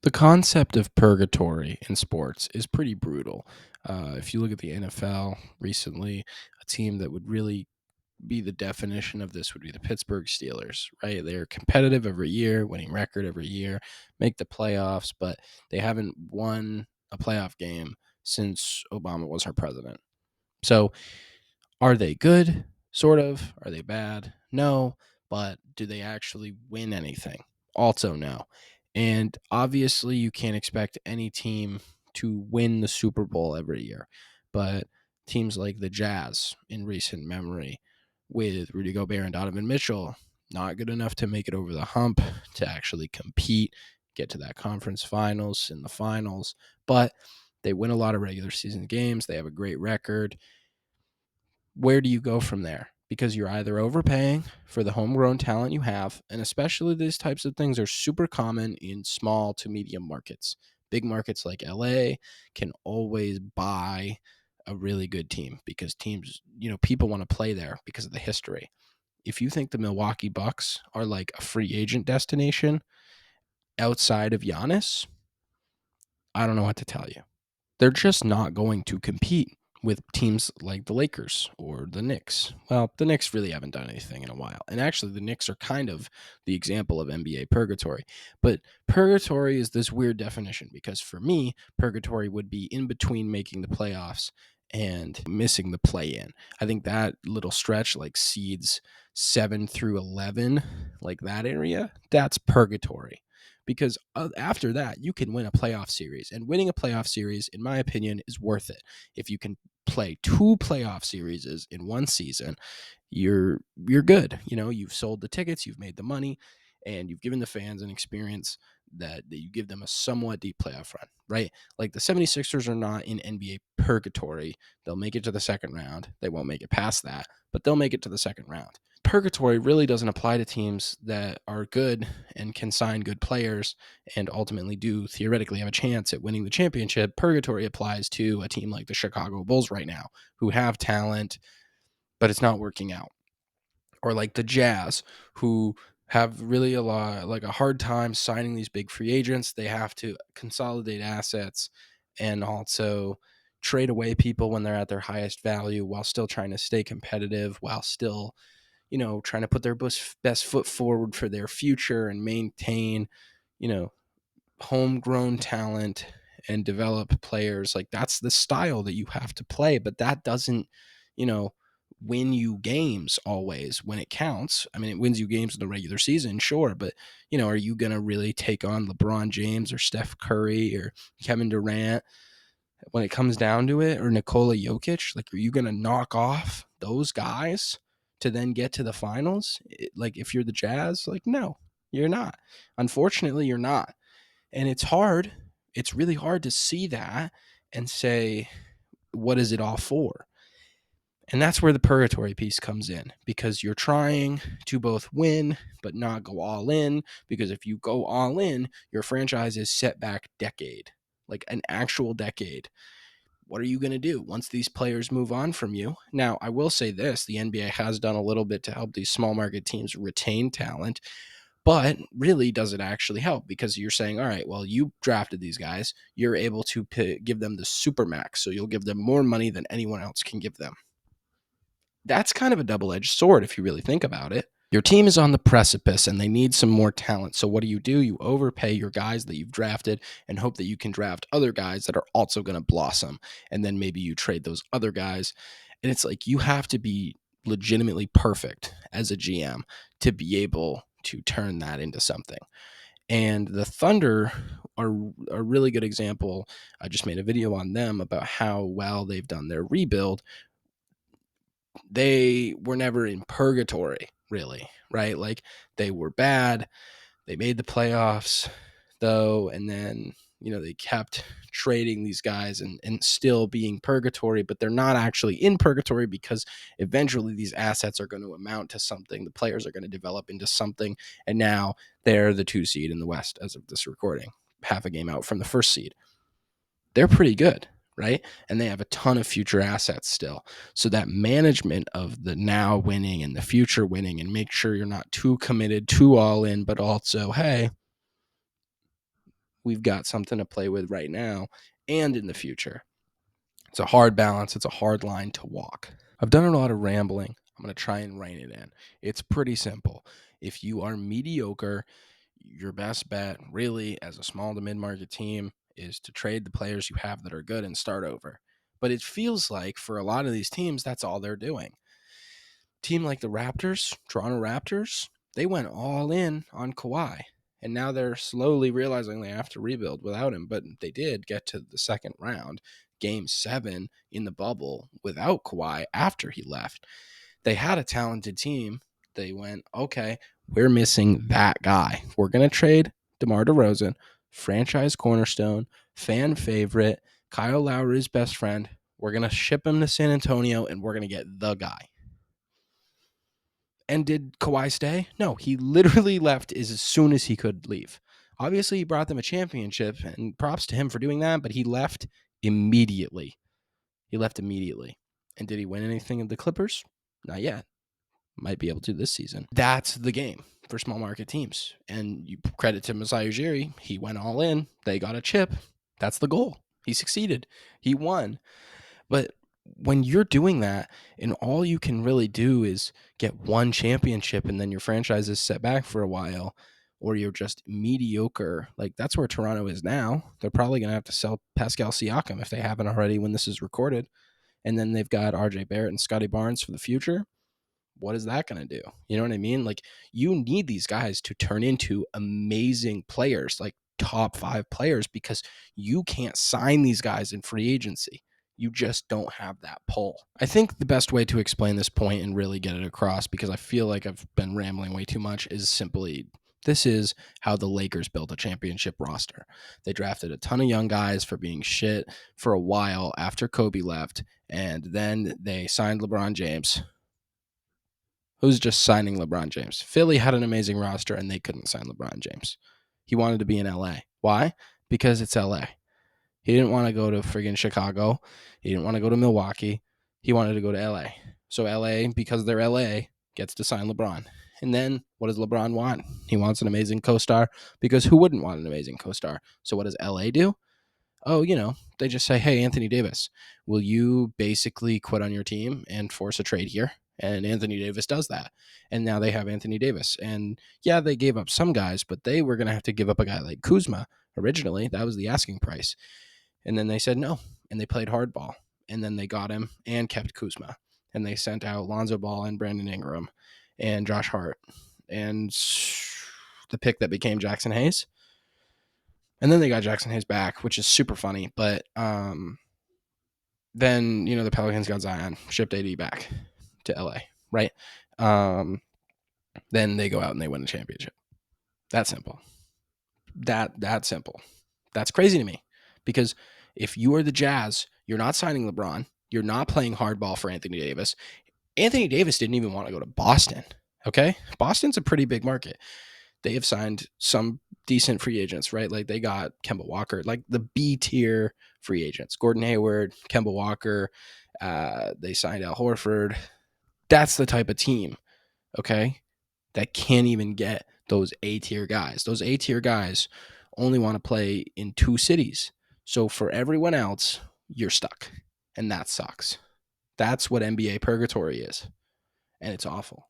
The concept of purgatory in sports is pretty brutal. If you look at the NFL recently, a team that would really be the definition of this would be the Pittsburgh Steelers, right? They're competitive every year, winning record every year, make the playoffs, but they haven't won a playoff game since Obama was our president. So are they good? Sort of. Are they bad? No. But do they actually win anything? Also, no. And obviously, you can't expect any team to win the Super Bowl every year. But teams like the Jazz in recent memory, with Rudy Gobert and Donovan Mitchell, not good enough to make it over the hump to actually compete, get to that conference finals in the finals. But they win a lot of regular season games. They have a great record. Where do you go from there? Because you're either overpaying for the homegrown talent you have, and especially these types of things are super common in small to medium markets. Big markets like LA can always buy a really good team because teams, people want to play there because of the history. If you think the Milwaukee Bucks are like a free agent destination outside of Giannis, I don't know what to tell you. They're just not going to compete with teams like the Lakers or the Knicks. Well, the Knicks really haven't done anything in a while. And actually, the Knicks are kind of the example of NBA purgatory. But purgatory is this weird definition because for me, purgatory would be in between making the playoffs and missing the play in. I think that little stretch, like seeds 7 through 11, like that area, that's purgatory because after that you can win a playoff series, and winning a playoff series in my opinion is worth it. If you can play two playoff series in one season, you're good. You've sold the tickets, you've made the money, and you've given the fans an experience that you give them a somewhat deep playoff run, right? Like the 76ers are not in NBA purgatory. They'll make it to the second round. They won't make it past that, but they'll make it to the second round. Purgatory really doesn't apply to teams that are good and can sign good players and ultimately do theoretically have a chance at winning the championship. Purgatory applies to a team like the Chicago Bulls right now, who have talent, but it's not working out. Or like the Jazz, who have really a hard time signing these big free agents. They have to consolidate assets and also trade away people when they're at their highest value while still trying to stay competitive, while still trying to put their best foot forward for their future and maintain, you know, homegrown talent and develop players. Like that's the style that you have to play, but that doesn't, you know, win you games always when it counts. I mean, it wins you games in the regular season, sure, but are you going to really take on LeBron James or Steph Curry or Kevin Durant when it comes down to it, or Nikola Jokic? Like, are you going to knock off those guys to then get to the finals? Like, if you're the Jazz, like, no, you're not. Unfortunately, you're not. And it's hard. It's really hard to see that and say, what is it all for? And that's where the purgatory piece comes in, because you're trying to both win but not go all in, because if you go all in, your franchise is set back decade, like an actual decade. What are you going to do once these players move on from you? Now, I will say this, the NBA has done a little bit to help these small market teams retain talent, but really, does it actually help? Because you're saying, all right, well, you drafted these guys, you're able to give them the super max, so you'll give them more money than anyone else can give them. That's kind of a double-edged sword if you really think about it. Your team is on the precipice and they need some more talent. So what do? You overpay your guys that you've drafted and hope that you can draft other guys that are also going to blossom. And then maybe you trade those other guys. And it's like you have to be legitimately perfect as a GM to be able to turn that into something. And the Thunder are a really good example. I just made a video on them about how well they've done their rebuild. They were never in purgatory, really, right? Like they were bad. They made the playoffs, though, and then, they kept trading these guys and still being purgatory, but they're not actually in purgatory because eventually these assets are going to amount to something. The players are going to develop into something, and now they're the 2 seed in the West as of this recording, half a game out from the 1st seed. They're pretty good, right? And they have a ton of future assets still. So that management of the now winning and the future winning, and make sure you're not too committed, too all in, but also, hey, we've got something to play with right now and in the future. It's a hard balance. It's a hard line to walk. I've done a lot of rambling. I'm going to try and rein it in. It's pretty simple. If you are mediocre, your best bet, really, as a small to mid-market team, is to trade the players you have that are good and start over. But it feels like for a lot of these teams, that's all they're doing. Team like the Raptors, Toronto Raptors, they went all in on Kawhi. And now they're slowly realizing they have to rebuild without him. But they did get to the second round, game 7 in the bubble without Kawhi after he left. They had a talented team. They went, okay, we're missing that guy. We're going to trade DeMar DeRozan, franchise cornerstone, fan favorite, Kyle Lowry's best friend. We're going to ship him to San Antonio, and we're going to get the guy. And did Kawhi stay? No, he literally left as soon as he could leave. Obviously, he brought them a championship, and props to him for doing that, but he left immediately. And did he win anything at the Clippers? Not yet. Might be able to this season. That's the game for small market teams. And you credit to Masai Ujiri. He went all in. They got a chip. That's the goal. He succeeded. He won. But when you're doing that and all you can really do is get one championship and then your franchise is set back for a while, or you're just mediocre, like that's where Toronto is now. They're probably going to have to sell Pascal Siakam if they haven't already when this is recorded. And then they've got RJ Barrett and Scotty Barnes for the future. What is that going to do? You know what I mean? Like, you need these guys to turn into amazing players, like top 5 players, because you can't sign these guys in free agency. You just don't have that pull. I think the best way to explain this point and really get it across, because I feel like I've been rambling way too much, is simply this is how the Lakers built a championship roster. They drafted a ton of young guys for being shit for a while after Kobe left, and then they signed LeBron James. Who's just signing LeBron James? Philly had an amazing roster, and they couldn't sign LeBron James. He wanted to be in LA. Why? Because it's LA. He didn't want to go to friggin' Chicago. He didn't want to go to Milwaukee. He wanted to go to LA. So LA, because they're LA, gets to sign LeBron. And then what does LeBron want? He wants an amazing co-star, because who wouldn't want an amazing co-star? So what does LA do? Oh, they just say, hey, Anthony Davis, will you basically quit on your team and force a trade here? And Anthony Davis does that. And now they have Anthony Davis. And yeah, they gave up some guys, but they were going to have to give up a guy like Kuzma originally. That was the asking price. And then they said no, and they played hardball. And then they got him and kept Kuzma. And they sent out Lonzo Ball and Brandon Ingram and Josh Hart and the pick that became Jackson Hayes. And then they got Jackson Hayes back, which is super funny. But then, the Pelicans got Zion, shipped AD back to LA, right? Then they go out and they win the championship. That simple. That simple. That's crazy to me, because if you are the Jazz, you're not signing LeBron. You're not playing hardball for Anthony Davis. Anthony Davis didn't even want to go to Boston, okay? Boston's a pretty big market. They have signed some decent free agents, right? Like they got Kemba Walker, like the B tier free agents, Gordon Hayward, Kemba Walker. They signed Al Horford. That's the type of team, okay, that can't even get those A tier guys. Those A tier guys only want to play in 2 cities. So for everyone else, you're stuck. And that sucks. That's what NBA purgatory is. And it's awful.